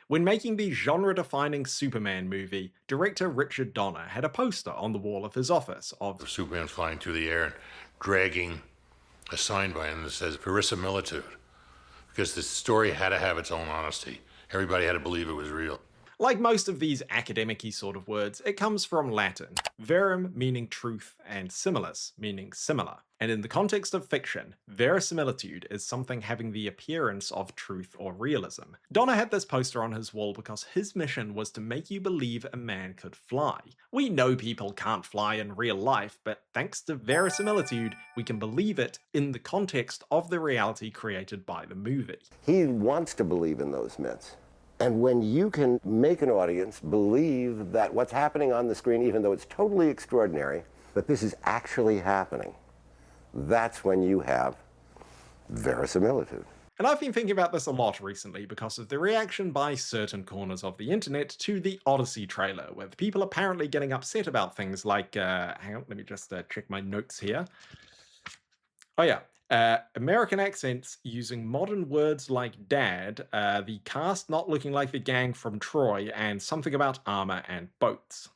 When making the genre-defining Superman movie, director Richard Donner had a poster on the wall of his office of Superman flying through the air and dragging a sign by him that says verisimilitude, because the story had to have its own honesty. Everybody had to believe it was real. Like most of these academic-y sort of words, it comes from Latin, verum meaning truth and similis meaning similar. And in the context of fiction, verisimilitude is something having the appearance of truth or realism. Donner had this poster on his wall because his mission was to make you believe a man could fly. We know people can't fly in real life, but thanks to verisimilitude, we can believe it in the context of the reality created by the movie. He wants to believe in those myths. And when you can make an audience believe that what's happening on the screen, even though it's totally extraordinary, that this is actually happening, that's when you have verisimilitude. And I've been thinking about this a lot recently because of the reaction by certain corners of the internet to the Odyssey trailer, with people apparently getting upset about things like, hang on, let me just check my notes here. Oh yeah. American accents using modern words like dad, the cast not looking like the gang from Troy, and something about armor and boats.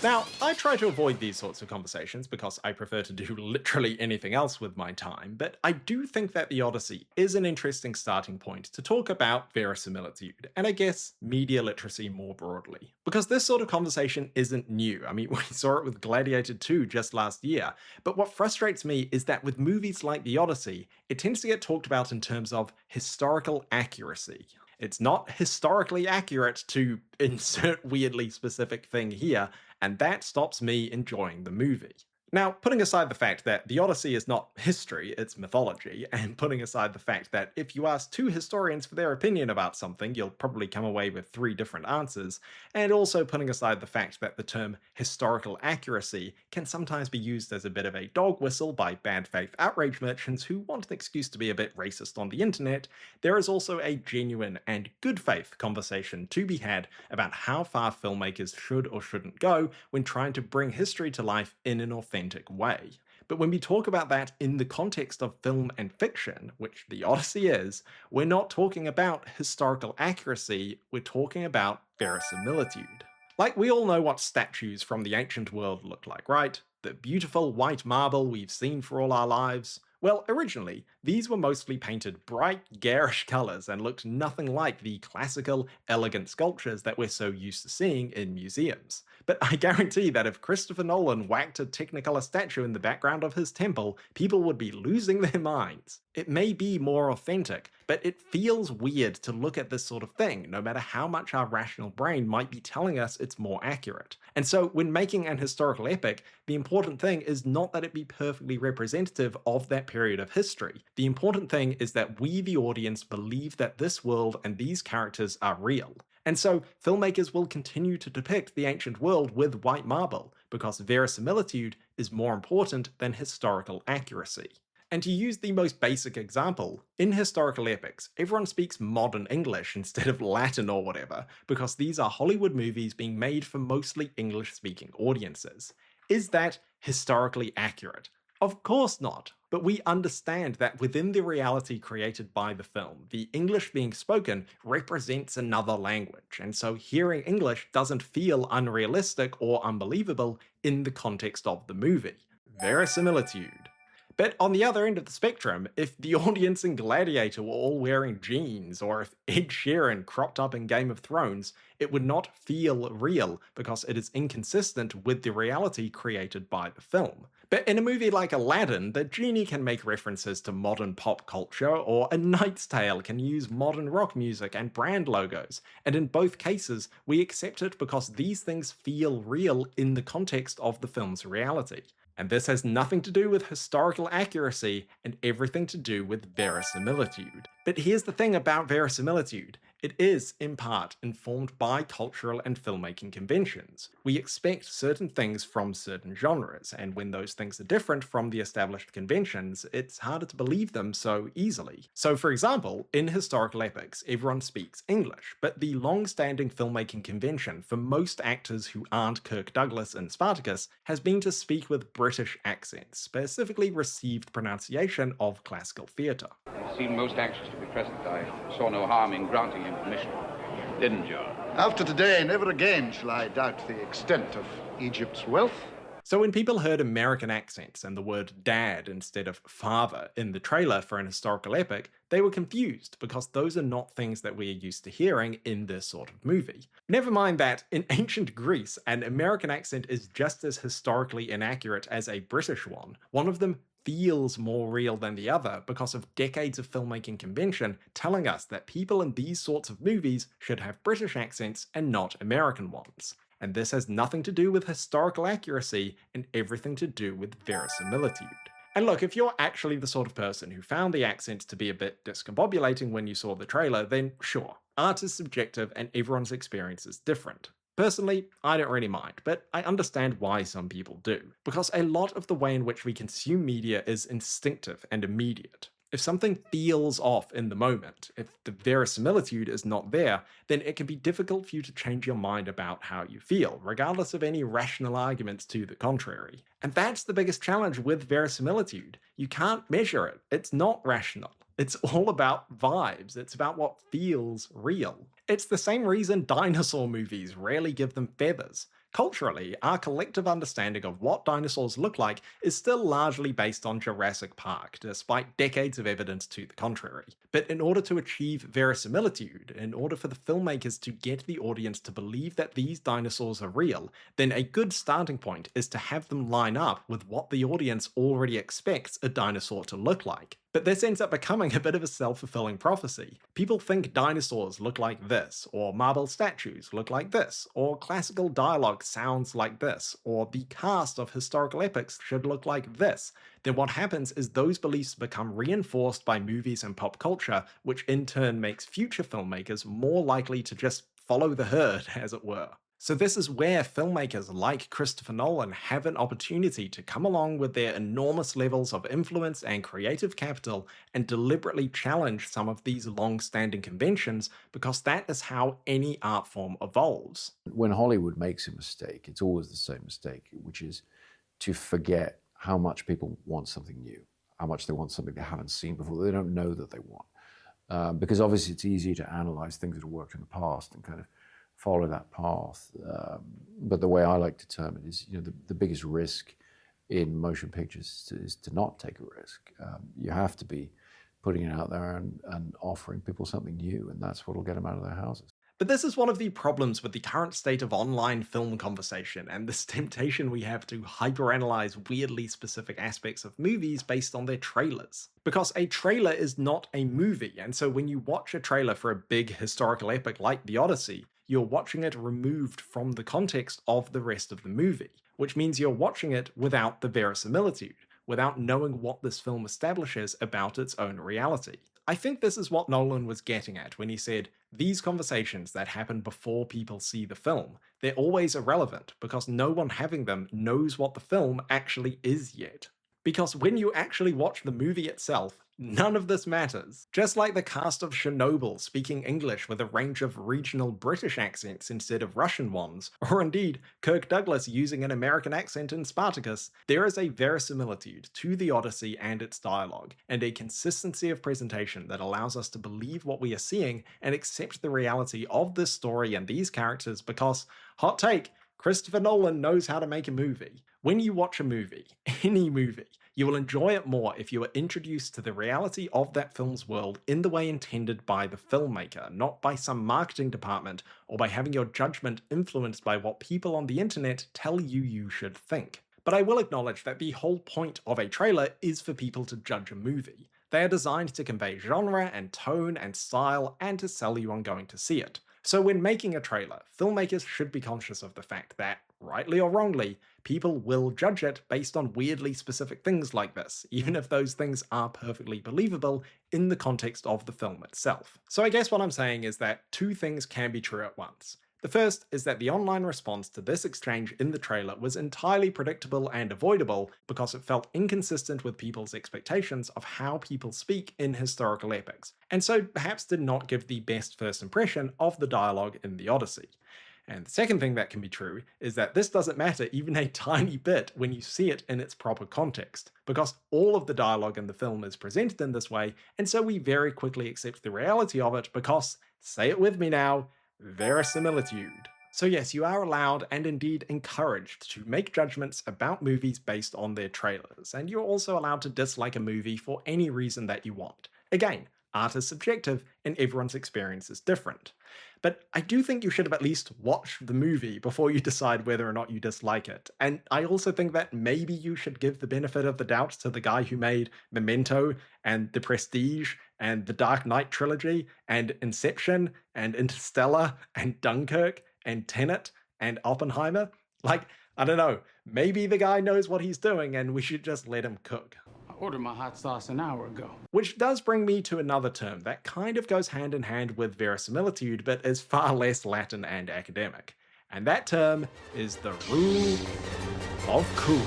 Now, I try to avoid these sorts of conversations because I prefer to do literally anything else with my time, but I do think that the Odyssey is an interesting starting point to talk about verisimilitude, and I guess media literacy more broadly. Because this sort of conversation isn't new. I mean, we saw it with Gladiator 2 just last year, but what frustrates me is that with movies like the Odyssey, it tends to get talked about in terms of historical accuracy. It's not historically accurate to insert weirdly specific thing here, and that stops me enjoying the movie. Now, putting aside the fact that the Odyssey is not history, it's mythology, and putting aside the fact that if you ask two historians for their opinion about something, you'll probably come away with 3 different answers, and also putting aside the fact that the term historical accuracy can sometimes be used as a bit of a dog whistle by bad faith outrage merchants who want an excuse to be a bit racist on the internet, there is also a genuine and good faith conversation to be had about how far filmmakers should or shouldn't go when trying to bring history to life in an authentic way. But when we talk about that in the context of film and fiction, which the Odyssey is, we're not talking about historical accuracy, we're talking about verisimilitude. Like, we all know what statues from the ancient world look like, right? The beautiful white marble we've seen for all our lives. Well, originally, these were mostly painted bright, garish colours and looked nothing like the classical, elegant sculptures that we're so used to seeing in museums. But I guarantee that if Christopher Nolan whacked a Technicolor statue in the background of his temple, people would be losing their minds. It may be more authentic, but it feels weird to look at this sort of thing, no matter how much our rational brain might be telling us it's more accurate. And so, when making an historical epic, the important thing is not that it be perfectly representative of that period of history. The important thing is that we, the audience, believe that this world and these characters are real. And so, filmmakers will continue to depict the ancient world with white marble, because verisimilitude is more important than historical accuracy. And to use the most basic example, in historical epics, everyone speaks modern English instead of Latin or whatever, because these are Hollywood movies being made for mostly English-speaking audiences. Is that historically accurate? Of course not, but we understand that within the reality created by the film, the English being spoken represents another language, and so hearing English doesn't feel unrealistic or unbelievable in the context of the movie. Verisimilitude. But on the other end of the spectrum, if the audience in Gladiator were all wearing jeans, or if Ed Sheeran cropped up in Game of Thrones, it would not feel real because it is inconsistent with the reality created by the film. But in a movie like Aladdin, the genie can make references to modern pop culture, or A Knight's Tale can use modern rock music and brand logos, and in both cases, we accept it because these things feel real in the context of the film's reality. And this has nothing to do with historical accuracy and everything to do with verisimilitude. But here's the thing about verisimilitude. It is, in part, informed by cultural and filmmaking conventions. We expect certain things from certain genres, and when those things are different from the established conventions, it's harder to believe them so easily. So for example, in historical epics, everyone speaks English, but the long-standing filmmaking convention for most actors who aren't Kirk Douglas in Spartacus has been to speak with British accents, specifically received pronunciation of classical theatre. You seem most anxious to be present. I saw no harm in granting him permission. Didn't you? After today, never again shall I doubt the extent of Egypt's wealth. So when people heard American accents and the word dad instead of father in the trailer for an historical epic, they were confused because those are not things that we are used to hearing in this sort of movie. Never mind that, in ancient Greece, an American accent is just as historically inaccurate as a British one. One of them feels more real than the other because of decades of filmmaking convention telling us that people in these sorts of movies should have British accents and not American ones. And this has nothing to do with historical accuracy and everything to do with verisimilitude. And look, if you're actually the sort of person who found the accents to be a bit discombobulating when you saw the trailer, then sure, art is subjective and everyone's experience is different. Personally, I don't really mind, but I understand why some people do, because a lot of the way in which we consume media is instinctive and immediate. If something feels off in the moment, if the verisimilitude is not there, then it can be difficult for you to change your mind about how you feel, regardless of any rational arguments to the contrary. And that's the biggest challenge with verisimilitude. You can't measure it. It's not rational. It's all about vibes. It's about what feels real. It's the same reason dinosaur movies rarely give them feathers. Culturally, our collective understanding of what dinosaurs look like is still largely based on Jurassic Park, despite decades of evidence to the contrary. But in order to achieve verisimilitude, in order for the filmmakers to get the audience to believe that these dinosaurs are real, then a good starting point is to have them line up with what the audience already expects a dinosaur to look like. But this ends up becoming a bit of a self-fulfilling prophecy. People think dinosaurs look like this, or marble statues look like this, or classical dialogue sounds like this, or the cast of historical epics should look like this. Then what happens is those beliefs become reinforced by movies and pop culture, which in turn makes future filmmakers more likely to just follow the herd, as it were. So this is where filmmakers like Christopher Nolan have an opportunity to come along with their enormous levels of influence and creative capital and deliberately challenge some of these long-standing conventions, because that is how any art form evolves. When Hollywood makes a mistake, it's always the same mistake, which is to forget how much people want something new, how much they want something they haven't seen before, they don't know that they want. Because obviously it's easy to analyze things that have worked in the past and kind of follow that path. But the way I like to term it is, the biggest risk in motion pictures is to not take a risk. You have to be putting it out there and offering people something new, and that's what will get them out of their houses. But this is one of the problems with the current state of online film conversation, and this temptation we have to hyperanalyze weirdly specific aspects of movies based on their trailers. Because a trailer is not a movie, and so when you watch a trailer for a big historical epic like the Odyssey, you're watching it removed from the context of the rest of the movie, which means you're watching it without the verisimilitude, without knowing what this film establishes about its own reality. I think this is what Nolan was getting at when he said, these conversations that happen before people see the film, they're always irrelevant because no one having them knows what the film actually is yet. Because when you actually watch the movie itself, none of this matters. Just like the cast of Chernobyl speaking English with a range of regional British accents instead of Russian ones, or indeed Kirk Douglas using an American accent in Spartacus, there is a verisimilitude to the Odyssey and its dialogue, and a consistency of presentation that allows us to believe what we are seeing and accept the reality of this story and these characters because, hot take, Christopher Nolan knows how to make a movie. When you watch a movie, any movie, you will enjoy it more if you are introduced to the reality of that film's world in the way intended by the filmmaker, not by some marketing department or by having your judgment influenced by what people on the internet tell you should think. But I will acknowledge that the whole point of a trailer is for people to judge a movie. They are designed to convey genre and tone and style and to sell you on going to see it. So when making a trailer, filmmakers should be conscious of the fact that rightly or wrongly, people will judge it based on weirdly specific things like this, even if those things are perfectly believable in the context of the film itself. So I guess what I'm saying is that two things can be true at once. The first is that the online response to this exchange in the trailer was entirely predictable and avoidable because it felt inconsistent with people's expectations of how people speak in historical epics, and so perhaps did not give the best first impression of the dialogue in the Odyssey. And the second thing that can be true is that this doesn't matter even a tiny bit when you see it in its proper context, because all of the dialogue in the film is presented in this way, and so we very quickly accept the reality of it because, say it with me now, verisimilitude. So yes, you are allowed and indeed encouraged to make judgments about movies based on their trailers, and you're also allowed to dislike a movie for any reason that you want. Again, art is subjective and everyone's experience is different. But I do think you should have at least watched the movie before you decide whether or not you dislike it. And I also think that maybe you should give the benefit of the doubt to the guy who made Memento and The Prestige and the Dark Knight trilogy and Inception and Interstellar and Dunkirk and Tenet and Oppenheimer. Like, I don't know, maybe the guy knows what he's doing and we should just let him cook. I ordered my hot sauce an hour ago. Which does bring me to another term that kind of goes hand in hand with verisimilitude, but is far less Latin and academic. And that term is the rule of cool.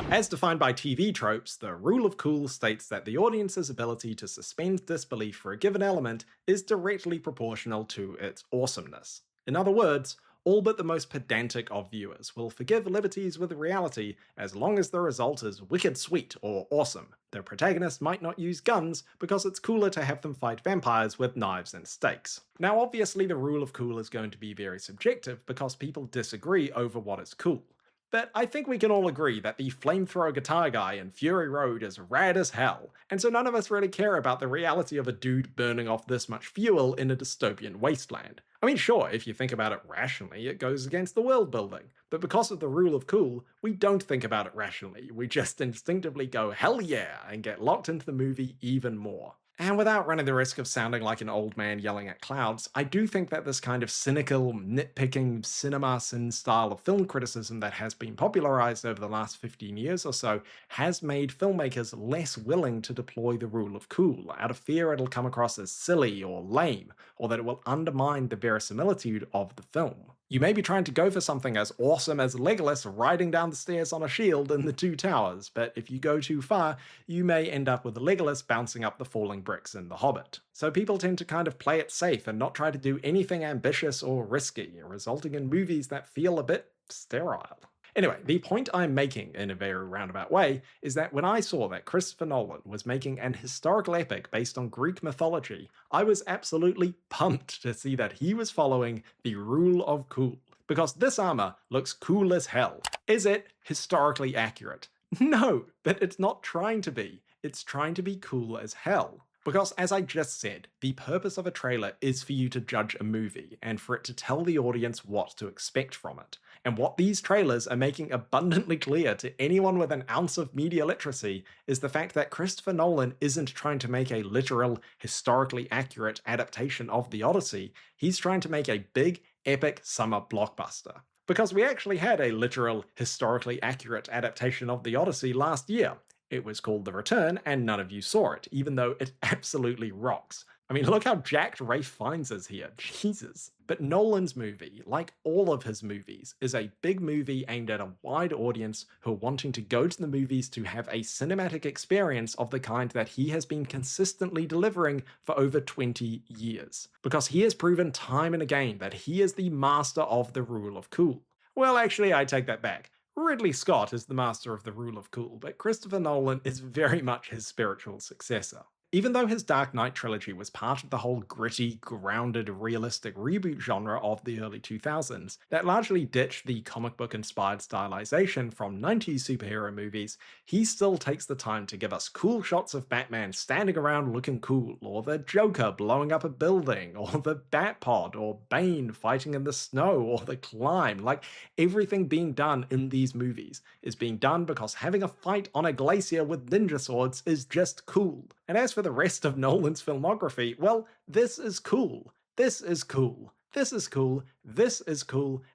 As defined by TV tropes, the rule of cool states that the audience's ability to suspend disbelief for a given element is directly proportional to its awesomeness. In other words, all but the most pedantic of viewers will forgive liberties with reality as long as the result is wicked sweet or awesome. The protagonist might not use guns because it's cooler to have them fight vampires with knives and stakes. Now obviously the rule of cool is going to be very subjective because people disagree over what is cool. But I think we can all agree that the flamethrower guitar guy in Fury Road is rad as hell, and so none of us really care about the reality of a dude burning off this much fuel in a dystopian wasteland. I mean, sure, if you think about it rationally, it goes against the world building, but because of the rule of cool, we don't think about it rationally, we just instinctively go hell yeah and get locked into the movie even more. And without running the risk of sounding like an old man yelling at clouds, I do think that this kind of cynical, nitpicking, cinema sin style of film criticism that has been popularized over the last 15 years or so has made filmmakers less willing to deploy the rule of cool, out of fear it'll come across as silly or lame, or that it will undermine the verisimilitude of the film. You may be trying to go for something as awesome as Legolas riding down the stairs on a shield in The Two Towers, but if you go too far, you may end up with Legolas bouncing up the falling bricks in The Hobbit. So people tend to kind of play it safe and not try to do anything ambitious or risky, resulting in movies that feel a bit sterile. Anyway, the point I'm making in a very roundabout way is that when I saw that Christopher Nolan was making an historical epic based on Greek mythology, I was absolutely pumped to see that he was following the rule of cool. Because this armor looks cool as hell. Is it historically accurate? No, but it's not trying to be. It's trying to be cool as hell. Because as I just said, the purpose of a trailer is for you to judge a movie and for it to tell the audience what to expect from it. And what these trailers are making abundantly clear to anyone with an ounce of media literacy is the fact that Christopher Nolan isn't trying to make a literal, historically accurate adaptation of the Odyssey, he's trying to make a big, epic summer blockbuster. Because we actually had a literal, historically accurate adaptation of the Odyssey last year. It was called The Return, and none of you saw it, even though it absolutely rocks. I mean, look how jacked Ralph Fiennes is here, Jesus. But Nolan's movie, like all of his movies, is a big movie aimed at a wide audience who are wanting to go to the movies to have a cinematic experience of the kind that he has been consistently delivering for over 20 years. Because he has proven time and again that he is the master of the rule of cool. Well, actually, I take that back. Ridley Scott is the master of the rule of cool, but Christopher Nolan is very much his spiritual successor. Even though his Dark Knight trilogy was part of the whole gritty, grounded, realistic reboot genre of the early 2000s that largely ditched the comic book-inspired stylization from 90s superhero movies, he still takes the time to give us cool shots of Batman standing around looking cool, or the Joker blowing up a building, or the Batpod, or Bane fighting in the snow, or the climb. Like, everything being done in these movies is being done because having a fight on a glacier with ninja swords is just cool. And as for the rest of Nolan's filmography, well, this is cool. This is cool. this is cool,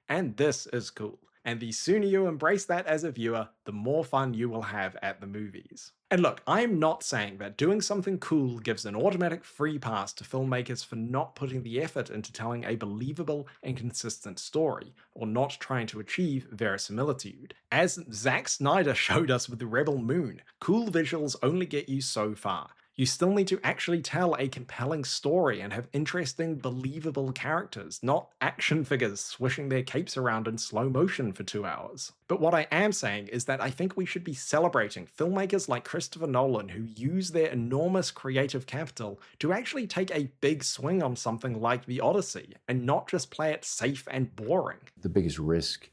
and this is cool. And the sooner you embrace that as a viewer, the more fun you will have at the movies. And look, I'm not saying that doing something cool gives an automatic free pass to filmmakers for not putting the effort into telling a believable and consistent story, or not trying to achieve verisimilitude. As Zack Snyder showed us with the Rebel Moon, cool visuals only get you so far. You still need to actually tell a compelling story and have interesting, believable characters, not action figures swishing their capes around in slow motion for 2 hours. But what I am saying is that I think we should be celebrating filmmakers like Christopher Nolan who use their enormous creative capital to actually take a big swing on something like the Odyssey, and not just play it safe and boring. The biggest risk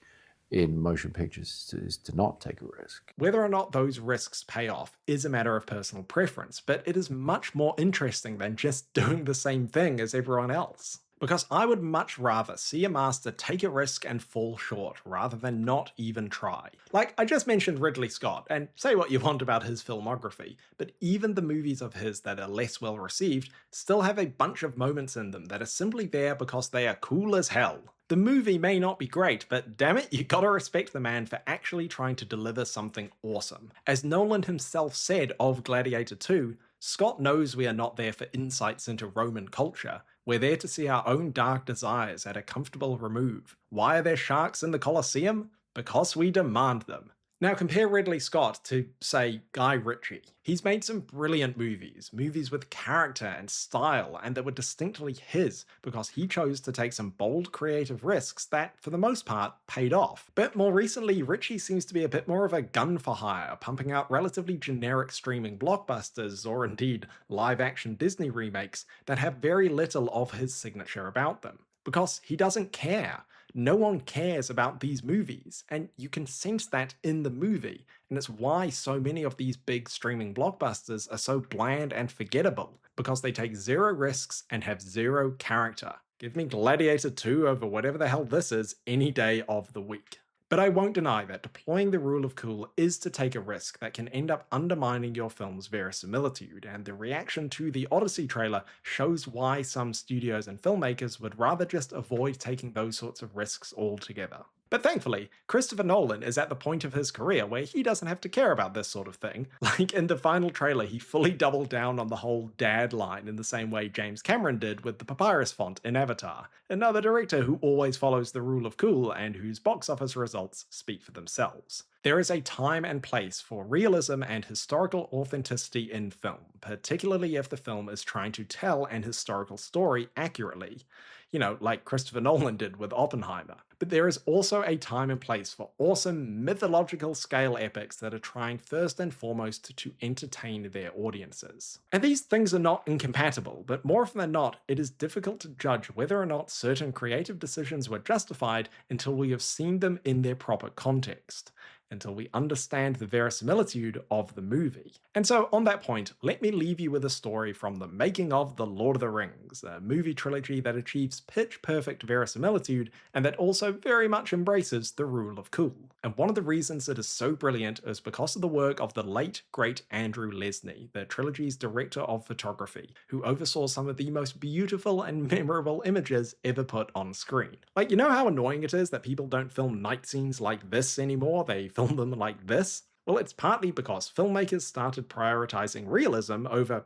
in motion pictures is to not take a risk. Whether or not those risks pay off is a matter of personal preference, but it is much more interesting than just doing the same thing as everyone else. Because I would much rather see a master take a risk and fall short rather than not even try. Like, I just mentioned Ridley Scott, and say what you want about his filmography, but even the movies of his that are less well received still have a bunch of moments in them that are simply there because they are cool as hell. The movie may not be great, but damn it, you gotta respect the man for actually trying to deliver something awesome. As Nolan himself said of Gladiator 2, Scott knows we are not there for insights into Roman culture. We're there to see our own dark desires at a comfortable remove. Why are there sharks in the Colosseum? Because we demand them. Now compare Ridley Scott to, say, Guy Ritchie. He's made some brilliant movies with character and style, and that were distinctly his because he chose to take some bold creative risks that, for the most part, paid off. But more recently, Ritchie seems to be a bit more of a gun for hire, pumping out relatively generic streaming blockbusters, or indeed live-action Disney remakes, that have very little of his signature about them. Because he doesn't care. No one cares about these movies, and you can sense that in the movie, and it's why so many of these big streaming blockbusters are so bland and forgettable, because they take zero risks and have zero character. Give me Gladiator 2 over whatever the hell this is any day of the week. But I won't deny that deploying the rule of cool is to take a risk that can end up undermining your film's verisimilitude, and the reaction to the Odyssey trailer shows why some studios and filmmakers would rather just avoid taking those sorts of risks altogether. But thankfully, Christopher Nolan is at the point of his career where he doesn't have to care about this sort of thing. Like in the final trailer, he fully doubled down on the whole dad line in the same way James Cameron did with the papyrus font in Avatar, another director who always follows the rule of cool and whose box office results speak for themselves. There is a time and place for realism and historical authenticity in film, particularly if the film is trying to tell an historical story accurately. You know, like Christopher Nolan did with Oppenheimer. But there is also a time and place for awesome mythological scale epics that are trying first and foremost to entertain their audiences. And these things are not incompatible, but more often than not, it is difficult to judge whether or not certain creative decisions were justified until we have seen them in their proper context, until we understand the verisimilitude of the movie. And so on that point, let me leave you with a story from the making of The Lord of the Rings, a movie trilogy that achieves pitch-perfect verisimilitude and that also very much embraces the rule of cool. And one of the reasons it is so brilliant is because of the work of the late, great Andrew Lesnie, the trilogy's director of photography, who oversaw some of the most beautiful and memorable images ever put on screen. Like, you know how annoying it is that people don't film night scenes like this anymore? They film them like this? Well, it's partly because filmmakers started prioritizing realism over,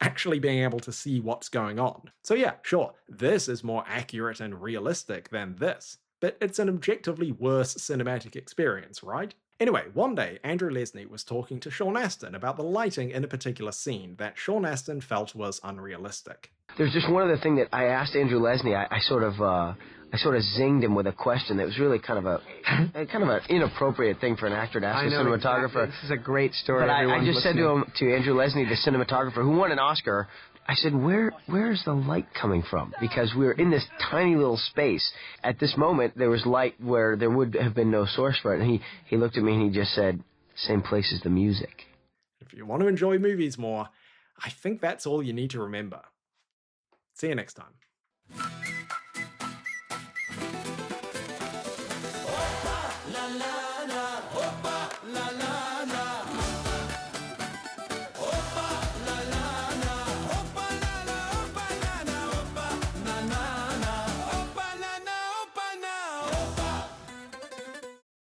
actually being able to see what's going on. So yeah, sure, this is more accurate and realistic than this, but it's an objectively worse cinematic experience, right? Anyway, one day, Andrew Lesnie was talking to Sean Astin about the lighting in a particular scene that Sean Astin felt was unrealistic. There's just one other thing that I asked Andrew Lesnie. I sort of zinged him with a question that was really kind of an inappropriate thing for an actor to ask a cinematographer. Exactly. This is a great story. But I just said to Andrew Lesnie, the cinematographer who won an Oscar, I said, where's the light coming from? Because we're in this tiny little space. At this moment, there was light where there would have been no source for it. And he looked at me and he just said, same place as the music. If you want to enjoy movies more, I think that's all you need to remember. See you next time.